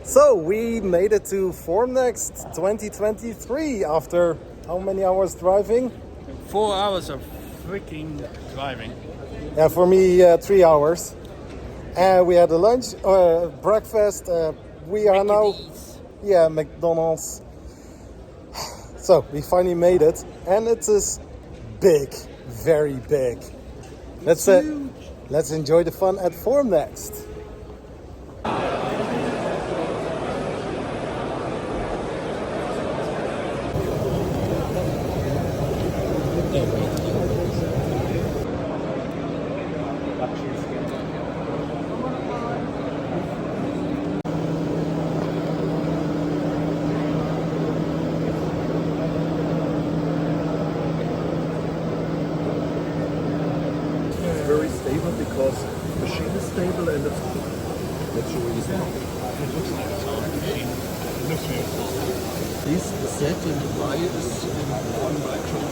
So we made it to Formnext 2023 after how many hours driving? 4 hours of freaking driving. Yeah, for me 3 hours. And we had a lunch, breakfast. We are now, yeah, McDonald's. So we finally made it, and it is big, very big. Let's enjoy the fun at Formnext. Very stable because the machine is stable and that's the reason. It looks like it's on machine. It looks really cool. The set and the buy is in one actual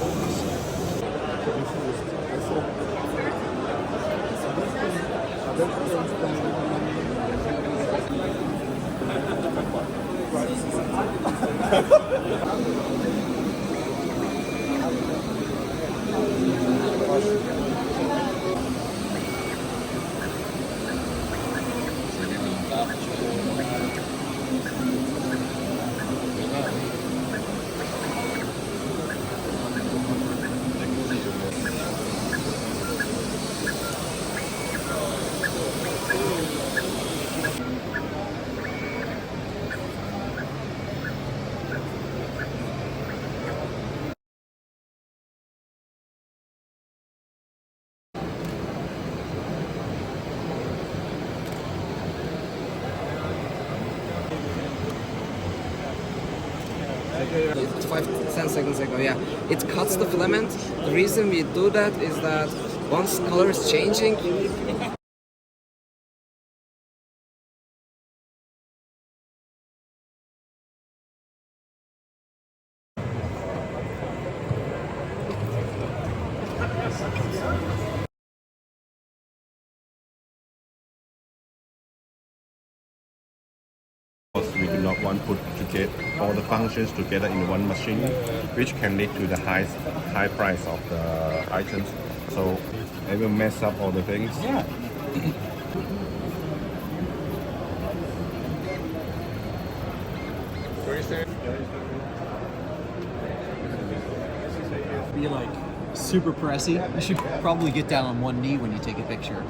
It's 5-10 seconds ago, yeah. It cuts the filament. The reason we do that is that once color is changing, We do not want to get all the functions together in one machine, which can lead to the high price of the items. So it will mess up all the things. Yeah. Be like super pressy. You should probably get down on one knee when you take a picture.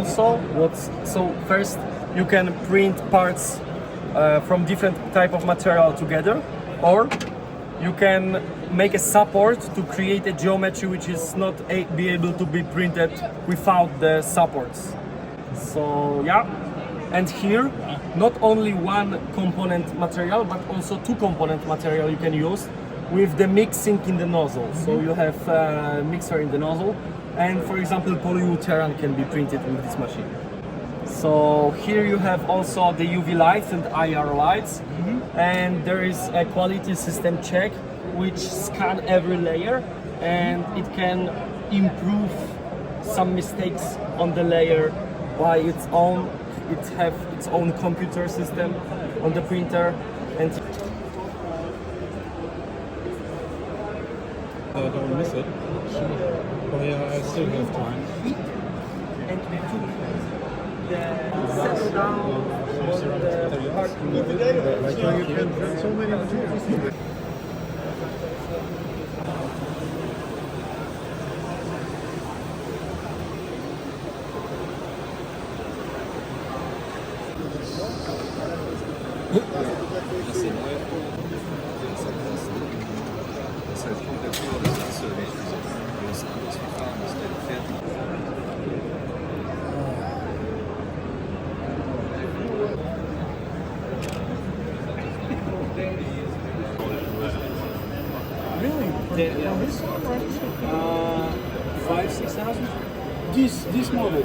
also so first you can print parts from different type of material together, or you can make a support to create a geometry which is not be able to be printed without the supports. So yeah, and here not only one component material but also two component material you can use with the mixing in the nozzle. So you have a mixer in the nozzle, and for example polyurethane can be printed with this machine. So here you have also the UV lights and IR lights, and there is a quality system check which scan every layer, and it can improve some mistakes on the layer by its own. It have its own computer system on the printer, and Don't miss it. Oh yeah, I still have time. and we took the settle down on the part. So many materials. Das heißt, kommt der Tour, das hast du nicht. Du hast anderes Verfahren, das ist deine fertig. Really? Yeah. This one, 5,000-6,000. This model.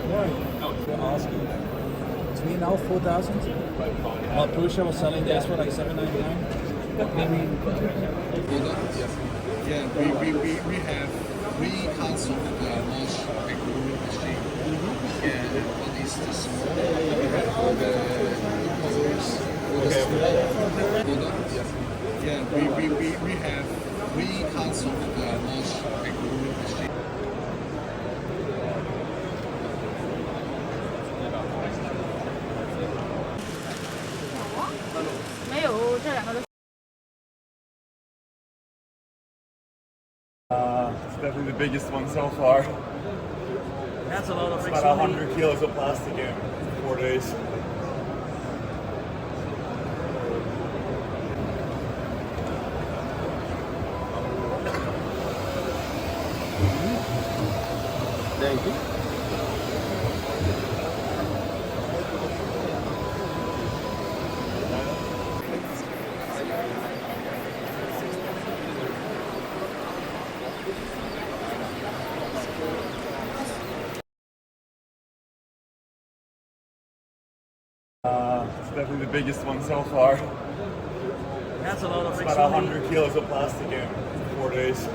Right. We're asking. To me now 4,000. Pusher was selling this for like 799. Yeah, we have three kinds of large microwave machine. And one is the small, we have the colors for the small. Yeah, we have three kinds of large microwave machine. It's definitely the biggest one so far. That's a lot of It's about 100 kilos of plastic in 4 days. Thank you. It's definitely the biggest one so far. That's a lot of It's about 100 kilos of plastic in 4 days.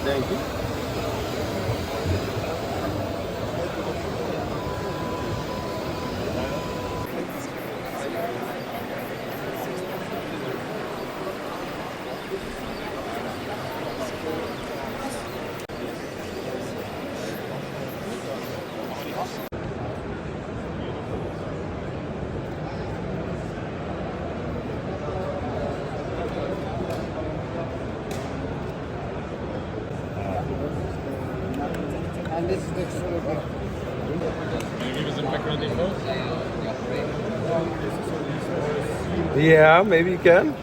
Thank you. And this is the extra. Can you give us some background info? Yeah, maybe you can.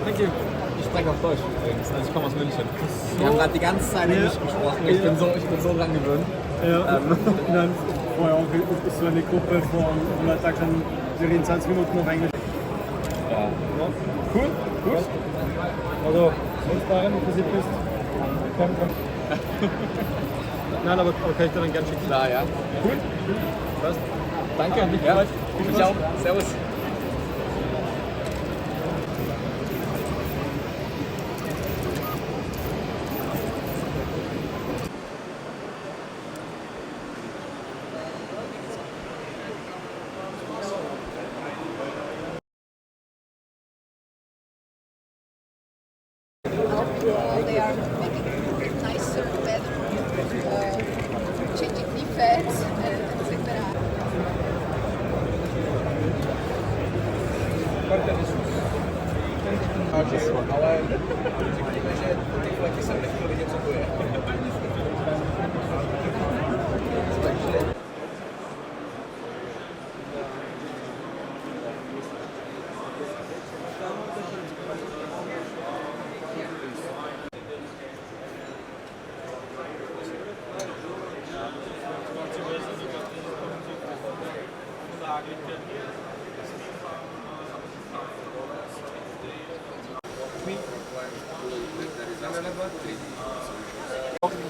Thank you. Ich spreche auch Deutsch übrigens, also ich komme aus München. Wir haben gerade die ganze Zeit Englisch gesprochen, ich bin so dran gewöhnt. Ja, und dann vorher auch ist so eine Gruppe von Leuten, die sagen, wir reden 20 Minuten auf Englisch. Ja. Cool, gut. Also, wenn du daran interessiert bist, komm. Nein, aber kann ich dir dann gerne schicken. Klar, ja. Cool. Passt. Danke, hat mich gefreut. Ich auch. Servus. They are making nicer, better, changing defects, etc. Ale řekněme, že ty fleky jsem nechtěl vidět, co to je. Takže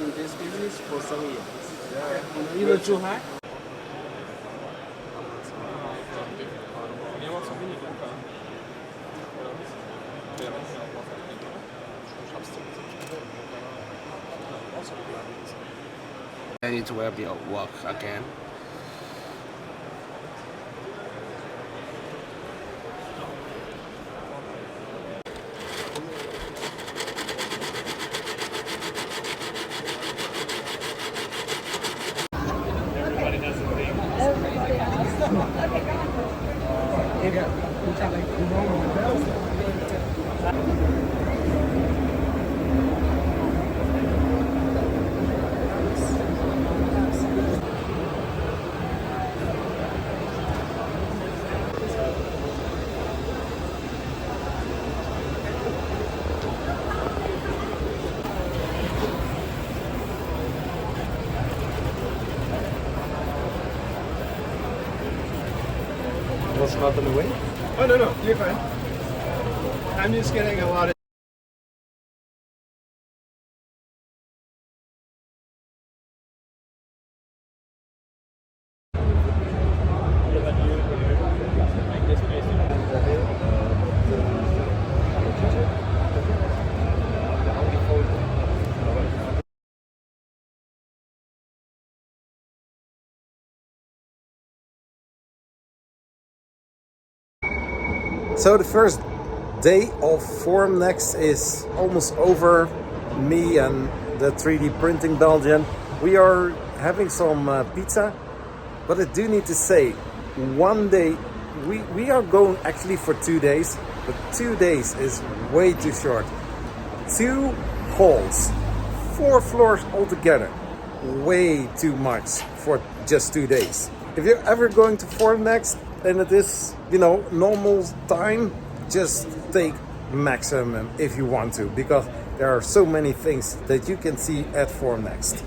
in this business for some years. Either too high. It will be a work again. was not on the way. Oh, no, you're fine. I'm just getting a lot of. So the first day of Formnext is almost over. Me and the 3D printing Belgian, we are having some pizza, but I do need to say, one day, we are going actually for 2 days, but 2 days is way too short. 2 halls, 4 floors altogether, way too much for just 2 days. If you're ever going to Formnext and it is, you know, normal time, just take maximum if you want to, because there are so many things that you can see at Formnext.